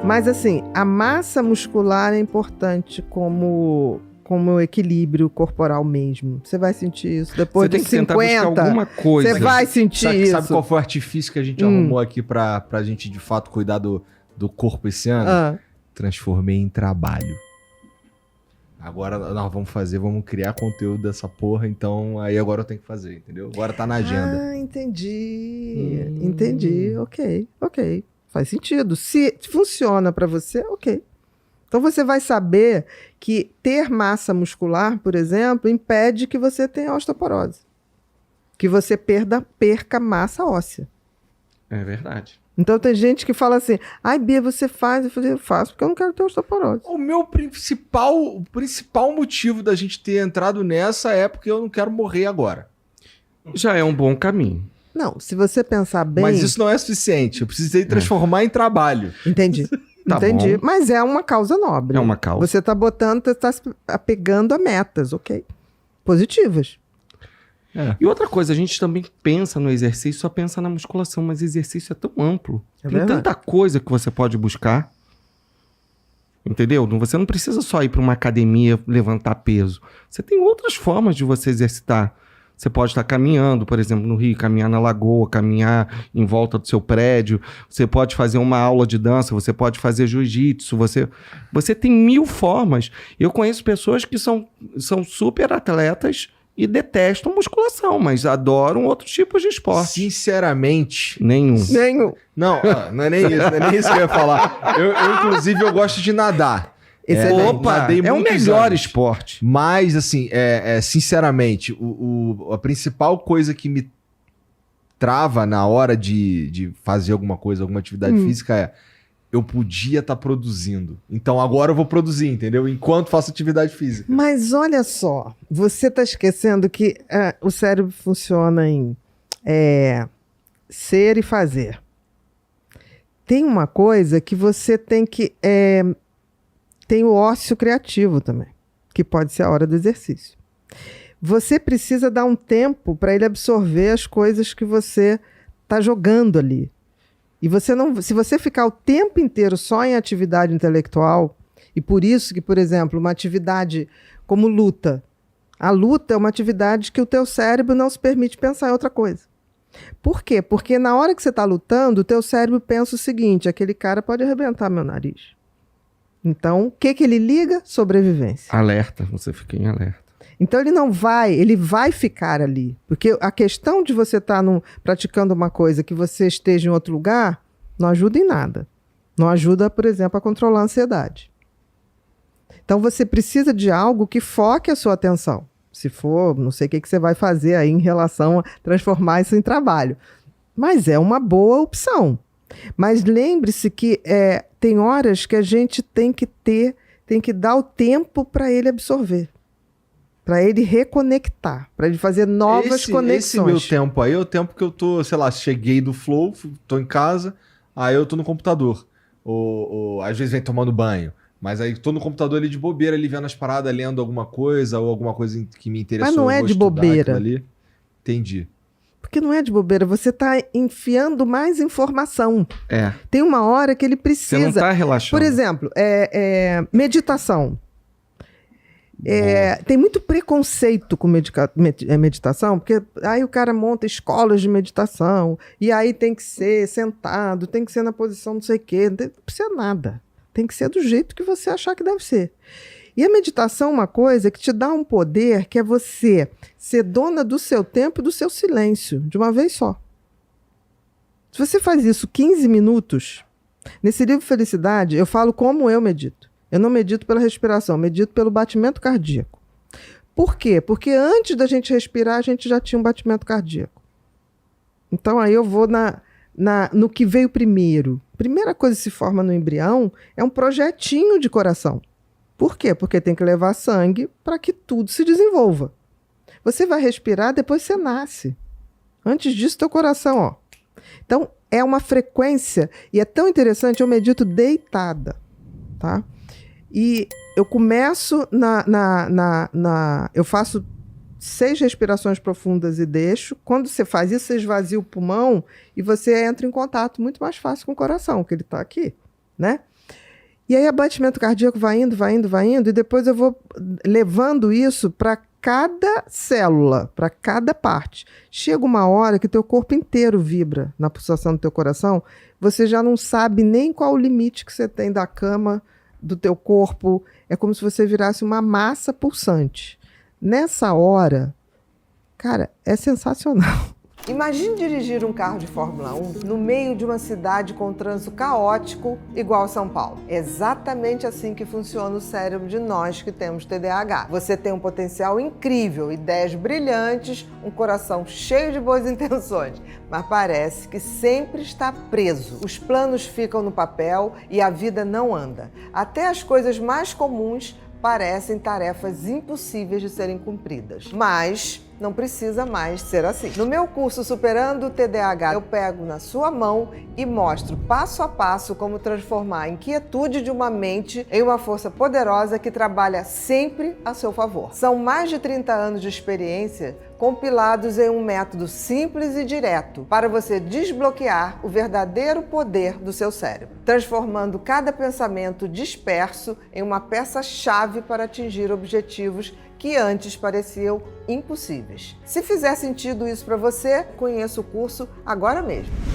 Mas assim, a massa muscular é importante como equilíbrio corporal mesmo. Você vai sentir isso depois de 50. Você tem que tentar buscar alguma coisa. Você vai sentir isso. Sabe qual foi o artifício que a gente arrumou aqui pra gente, de fato, cuidar do corpo esse ano? Transformei em trabalho. Agora nós vamos criar conteúdo dessa porra, então aí agora eu tenho que fazer, entendeu? Agora tá na agenda. Ah, entendi. Entendi. Ok. Faz sentido. Se funciona pra você, ok. Então você vai saber que ter massa muscular, por exemplo, impede que você tenha osteoporose. Que você perca massa óssea. É verdade. Então tem gente que fala assim, ai Bia, você faz? Eu faço porque eu não quero ter osteoporose. O meu principal motivo da gente ter entrado nessa é porque eu não quero morrer agora. Já é um bom caminho. Não, se você pensar bem... Mas isso não é suficiente. Eu precisei transformar em trabalho. Entendi. Tá Entendi. bom. Mas é uma causa nobre. É uma causa. Você está se apegando a metas, ok? Positivas. E outra coisa, a gente também pensa no exercício, só pensa na musculação, mas exercício é tão amplo. É Tem verdade. tanta coisa que você pode buscar. Entendeu? Você não precisa só ir para uma academia levantar peso. Você tem outras formas de você exercitar. Você pode estar caminhando, por exemplo, no Rio, caminhar na lagoa, caminhar em volta do seu prédio. Você pode fazer uma aula de dança, você pode fazer jiu-jitsu. Você tem 1000 formas. Eu conheço pessoas que são super atletas e detestam musculação, mas adoram outros tipos de esporte. Sinceramente... Nenhum. Não, não é nem isso que eu ia falar. Inclusive, eu gosto de nadar. Nadei é o melhor esporte. Mas, assim, sinceramente, a principal coisa que me trava na hora de fazer alguma coisa, alguma atividade física é eu podia estar produzindo. Então agora eu vou produzir, entendeu? Enquanto faço atividade física. Mas olha só, você está esquecendo que o cérebro funciona em ser e fazer. Tem uma coisa que você tem que... tem o ócio criativo também, que pode ser a hora do exercício. Você precisa dar um tempo para ele absorver as coisas que você está jogando ali. E se você ficar o tempo inteiro só em atividade intelectual, e por isso que, por exemplo, uma atividade como luta, a luta é uma atividade que o teu cérebro não se permite pensar em outra coisa. Por quê? Porque na hora que você está lutando, o teu cérebro pensa o seguinte, aquele cara pode arrebentar meu nariz. Então, o que ele liga? Sobrevivência. Alerta, você fica em alerta. Então ele vai ficar ali. Porque a questão de você estar praticando uma coisa que você esteja em outro lugar, não ajuda em nada. Não ajuda, por exemplo, a controlar a ansiedade. Então você precisa de algo que foque a sua atenção. Se for, não sei o que você vai fazer aí em relação a transformar isso em trabalho. Mas é uma boa opção. Mas lembre-se que tem horas que a gente tem que dar o tempo para ele absorver. Para ele reconectar, para ele fazer novas conexões. Esse meu tempo aí é o tempo que eu tô, sei lá, cheguei do flow, tô em casa, aí eu tô no computador. Ou às vezes vem tomando banho. Mas aí tô no computador ali de bobeira, ali vendo as paradas, lendo alguma coisa, ou alguma coisa que me interessou. Mas não é de bobeira. Ali. Entendi. Porque não é de bobeira, você está enfiando mais informação. Tem uma hora que ele precisa... Você não está relaxando. Por exemplo, meditação. Tem muito preconceito com meditação, porque aí o cara monta escolas de meditação, e aí tem que ser sentado, tem que ser na posição não sei o quê, não precisa nada. Tem que ser do jeito que você achar que deve ser. E a meditação é uma coisa que te dá um poder que é você ser dona do seu tempo e do seu silêncio, de uma vez só. Se você faz isso 15 minutos, nesse livro Felicidade, eu falo como eu medito. Eu não medito pela respiração, medito pelo batimento cardíaco. Por quê? Porque antes da gente respirar, a gente já tinha um batimento cardíaco. Então aí eu vou no que veio primeiro. Primeira coisa que se forma no embrião é um projetinho de coração. Por quê? Porque tem que levar sangue para que tudo se desenvolva. Você vai respirar, depois você nasce. Antes disso, teu coração, ó. Então, é uma frequência, e é tão interessante, eu medito deitada, tá? E eu começo eu faço 6 respirações profundas e deixo. Quando você faz isso, você esvazia o pulmão e você entra em contato muito mais fácil com o coração, que ele está aqui, né? E aí, batimento cardíaco vai indo, vai indo, vai indo, e depois eu vou levando isso para cada célula, para cada parte. Chega uma hora que teu corpo inteiro vibra na pulsação do teu coração, você já não sabe nem qual o limite que você tem da cama, do teu corpo. É como se você virasse uma massa pulsante. Nessa hora, cara, é sensacional. Imagine dirigir um carro de Fórmula 1 no meio de uma cidade com um trânsito caótico igual São Paulo. É exatamente assim que funciona o cérebro de nós que temos TDAH. Você tem um potencial incrível, ideias brilhantes, um coração cheio de boas intenções, mas parece que sempre está preso. Os planos ficam no papel e a vida não anda. Até as coisas mais comuns parecem tarefas impossíveis de serem cumpridas. Mas não precisa mais ser assim. No meu curso Superando o TDAH, eu pego na sua mão e mostro passo a passo como transformar a inquietude de uma mente em uma força poderosa que trabalha sempre a seu favor. São mais de 30 anos de experiência compilados em um método simples e direto para você desbloquear o verdadeiro poder do seu cérebro, transformando cada pensamento disperso em uma peça-chave para atingir objetivos que antes pareciam impossíveis. Se fizer sentido isso para você, conheça o curso agora mesmo.